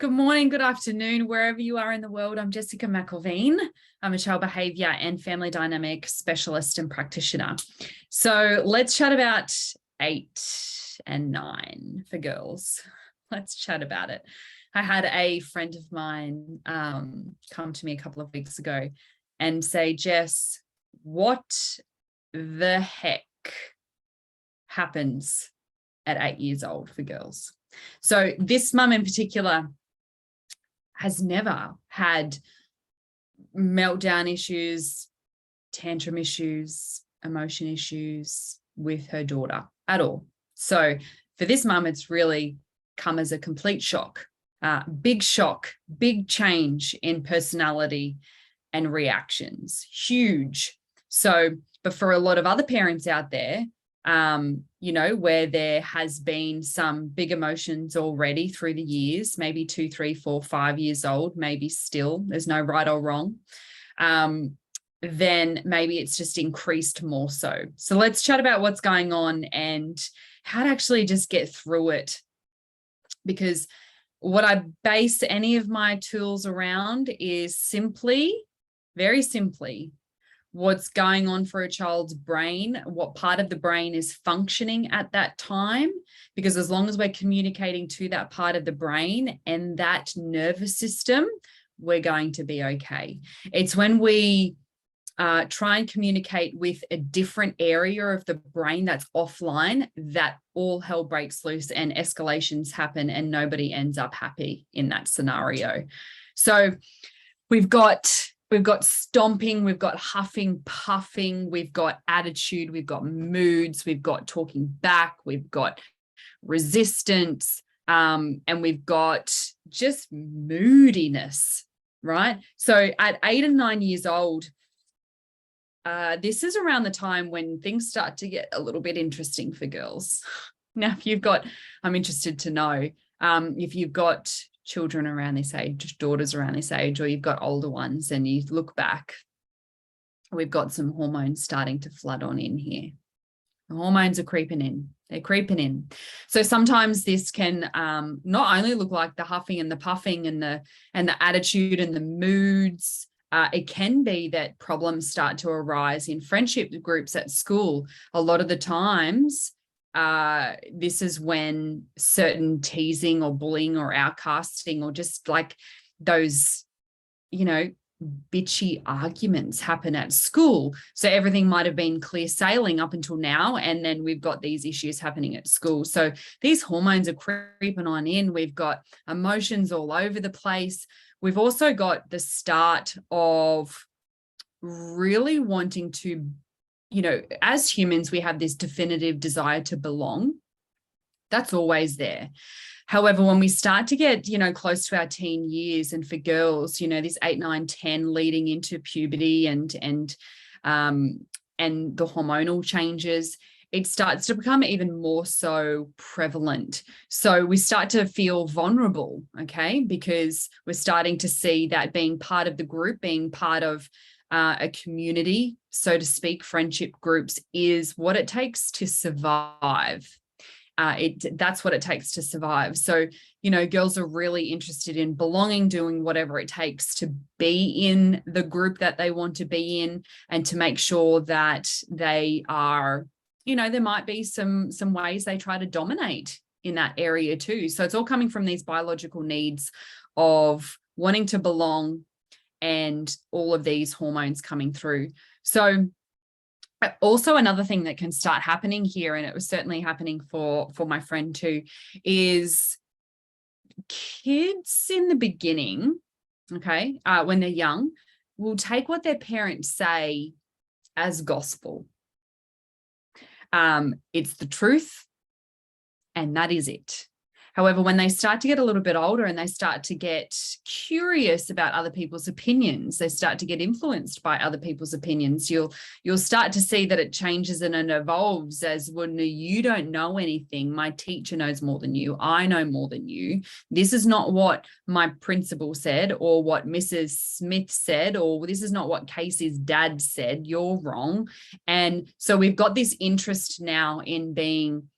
Good morning, good afternoon, wherever you are in the world. I'm Jessica McElveen. I'm a child behaviour and family dynamic specialist and practitioner. So let's chat about 8 and 9 for girls. Let's chat about it. I had a friend of mine come to me a couple of weeks ago and say, Jess, what the heck happens at 8 years old for girls? So this mum in particular has never had meltdown issues, tantrum issues, emotion issues with her daughter at all. So for this mum, it's really come as a complete shock, big change in personality and reactions, huge. So, but for a lot of other parents out there, where there has been some big emotions already through the years, maybe 2, 3, 4, 5 years old, maybe still, there's no right or wrong, then maybe it's just increased more so. So let's chat about what's going on and how to actually just get through it. Because what I base any of my tools around is simply, very simply, what's going on for a child's brain, what part of the brain is functioning at that time, because as long as we're communicating to that part of the brain and that nervous system, we're going to be okay. It's when we try and communicate with a different area of the brain that's offline that all hell breaks loose and escalations happen and nobody ends up happy in that scenario. So we've got stomping, we've got huffing, puffing, we've got attitude, we've got moods, we've got talking back, we've got resistance, and we've got just moodiness, right? So at 8 and 9 years old, this is around the time when things start to get a little bit interesting for girls. Now, I'm interested to know, if you've got children around this age, daughters around this age, or you've got older ones and you look back, we've got some hormones starting to flood on in here. The hormones are creeping in. They're creeping in. So sometimes this can not only look like the huffing and the puffing and the attitude and the moods. It can be that problems start to arise in friendship groups at school. A lot of the times, this is when certain teasing or bullying or outcasting or just like those, bitchy arguments happen at school. So everything might have been clear sailing up until now, and then we've got these issues happening at school. So these hormones are creeping on in. We've got emotions all over the place. We've also got the start of really wanting to, as humans, we have this definitive desire to belong. That's always there. However, when we start to get, close to our teen years, and for girls, this 8, 9, 10 leading into puberty and the hormonal changes, it starts to become even more so prevalent. So we start to feel vulnerable, okay, because we're starting to see that being part of the group, being part of a community, so to speak, friendship groups, is what it takes to survive. That's what it takes to survive. So, girls are really interested in belonging, doing whatever it takes to be in the group that they want to be in, and to make sure that they are, there might be some ways they try to dominate in that area too. So it's all coming from these biological needs of wanting to belong and all of these hormones coming through. So also another thing that can start happening here, and it was certainly happening for my friend too, is kids in the beginning, okay, when they're young, will take what their parents say as gospel. It's the truth, and that is it. However, when they start to get a little bit older and they start to get curious about other people's opinions, they start to get influenced by other people's opinions, you'll start to see that it changes and it evolves as, well, no, you don't know anything. My teacher knows more than you. I know more than you. This is not what my principal said or what Mrs. Smith said, or this is not what Casey's dad said. You're wrong. And so we've got this interest now in being,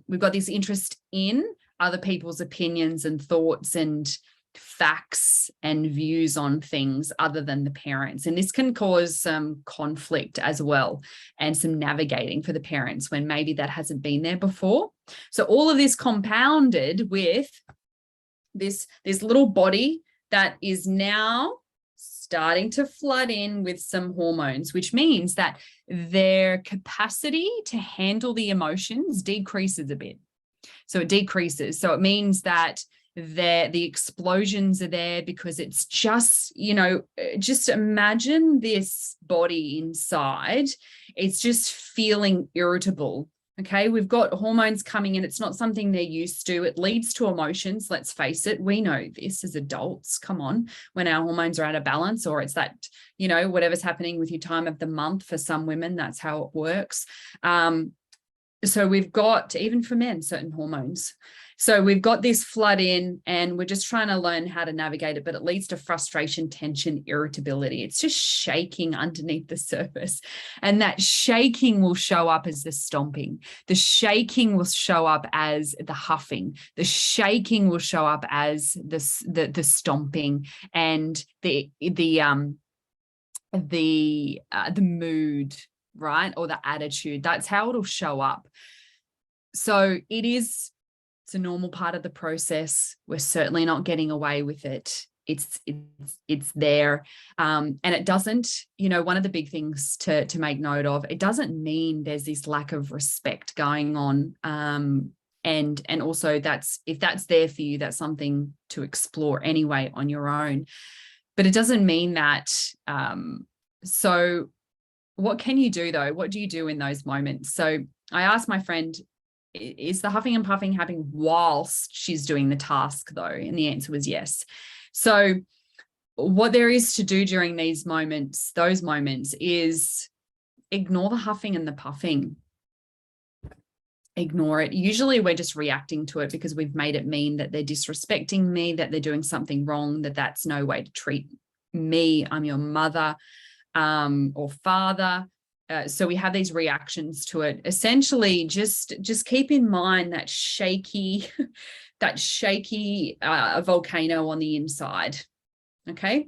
we've got this interest in other people's opinions and thoughts and facts and views on things other than the parents. And this can cause some conflict as well, and some navigating for the parents when maybe that hasn't been there before. So all of this compounded with this little body that is now starting to flood in with some hormones, which means that their capacity to handle the emotions decreases a bit. So it decreases. So it means that the explosions are there, because it's just, just imagine this body inside. It's just feeling irritable. Okay, we've got hormones coming in. It's not something they're used to. It leads to emotions. Let's face it. We know this as adults. Come on, when our hormones are out of balance, or it's that, whatever's happening with your time of the month. For some women, that's how it works. So we've got, even for men, certain hormones. So we've got this flood in, and we're just trying to learn how to navigate it, but it leads to frustration, tension, irritability. It's just shaking underneath the surface. And that shaking will show up as the stomping. The shaking will show up as the huffing. The shaking will show up as the stomping, and the mood, right? Or the attitude. That's how it'll show up. So it's a normal part of the process. We're certainly not getting away with it. It's there. And it doesn't, one of the big things to make note of, it doesn't mean there's this lack of respect going on. And also if that's there for you, that's something to explore anyway on your own. But it doesn't mean that. So what can you do though? What do you do in those moments? So I asked my friend, is the huffing and puffing happening whilst she's doing the task though? And the answer was yes. So what there is to do during those moments is ignore the huffing and the puffing. Ignore it. Usually we're just reacting to it because we've made it mean that they're disrespecting me, that they're doing something wrong, that's no way to treat me. I'm your mother or father. So we have these reactions to it. Essentially, just keep in mind that shaky volcano on the inside. Okay.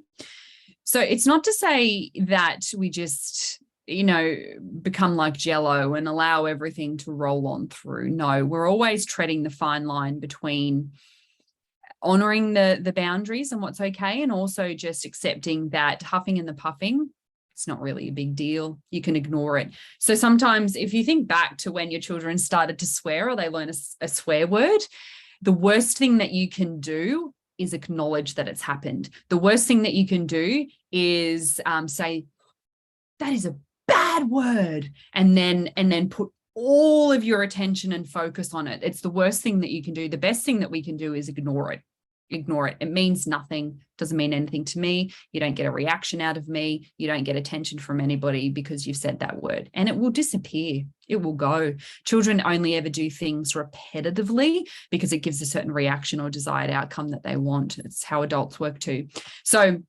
So it's not to say that we just, become like Jello and allow everything to roll on through. No, we're always treading the fine line between honoring the boundaries and what's okay, and also just accepting that huffing and the puffing, it's not really a big deal. You can ignore it. So sometimes if you think back to when your children started to swear, or they learn a swear word, the worst thing that you can do is acknowledge that it's happened. The worst thing that you can do is say, that is a bad word, and then put all of your attention and focus on it. It's the worst thing that you can do. The best thing that we can do is ignore it. Ignore it. It means nothing. Doesn't mean anything to me. You don't get a reaction out of me. You don't get attention from anybody because you've said that word, and it will disappear. It will go. Children only ever do things repetitively because it gives a certain reaction or desired outcome that they want. It's how adults work too. So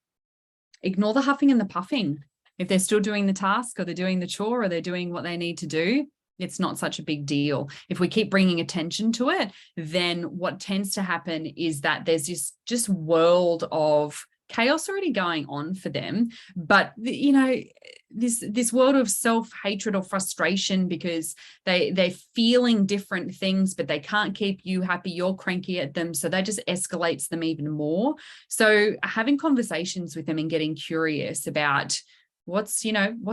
ignore the huffing and the puffing. If they're still doing the task, or they're doing the chore, or they're doing what they need to do, it's not such a big deal. If we keep bringing attention to it, then what tends to happen is that there's this just world of chaos already going on for them. But, this world of self-hatred or frustration because they're feeling different things, but they can't keep you happy. You're cranky at them. So that just escalates them even more. So having conversations with them and getting curious about what's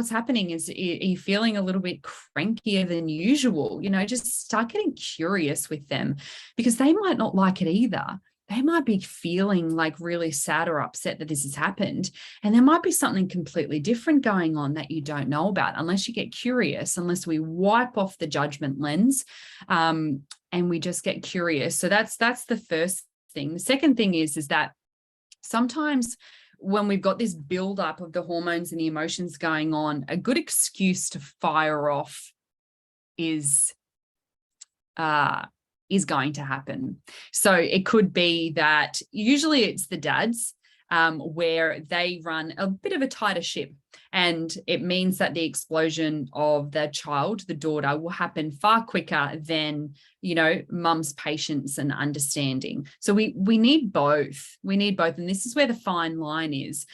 happening. Are you feeling a little bit crankier than usual? Just start getting curious with them, because they might not like it either. They might be feeling like really sad or upset that this has happened. And there might be something completely different going on that you don't know about unless you get curious, unless we wipe off the judgment lens and we just get curious. So that's the first thing. The second thing is that sometimes when we've got this buildup of the hormones and the emotions going on, a good excuse to fire off is going to happen. So it could be that usually it's the dads where they run a bit of a tighter ship. And it means that the explosion of the child, the daughter, will happen far quicker than, mum's patience and understanding. So we need both. We need both. And this is where the fine line is.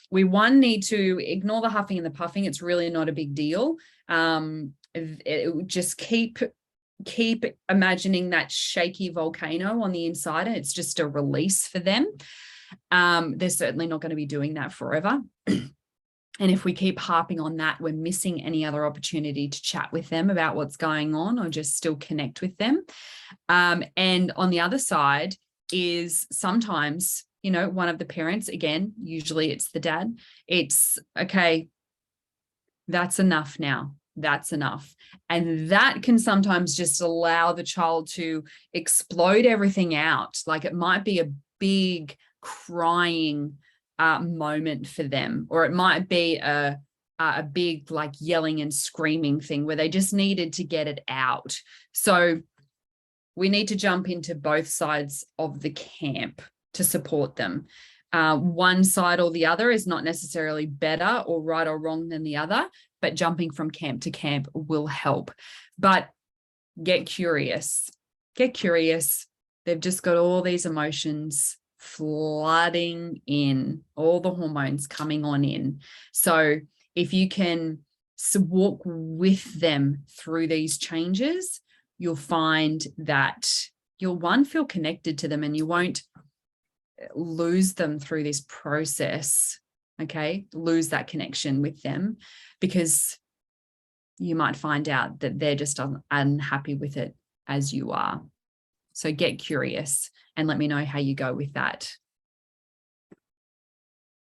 We need to ignore the huffing and the puffing. It's really not a big deal. Just keep imagining that shaky volcano on the inside, and it's just a release for them. They're certainly not going to be doing that forever. And if we keep harping on that, we're missing any other opportunity to chat with them about what's going on or just still connect with them. And on the other side is sometimes, one of the parents, again, usually it's the dad, it's, okay, that's enough now. That's enough. And that can sometimes just allow the child to explode everything out. Like it might be a big crying moment for them, or it might be a big like yelling and screaming thing where they just needed to get it out. So we need to jump into both sides of the camp to support them. One side or the other is not necessarily better or right or wrong than the other, but jumping from camp to camp will help. But get curious. Get curious. They've just got all these emotions flooding in, all the hormones coming on in. So if you can walk with them through these changes, you'll find that you'll feel connected to them, and you won't lose them through this process. Okay, lose that connection with them, because you might find out that they're just unhappy with it as you are. So get curious and let me know how you go with that.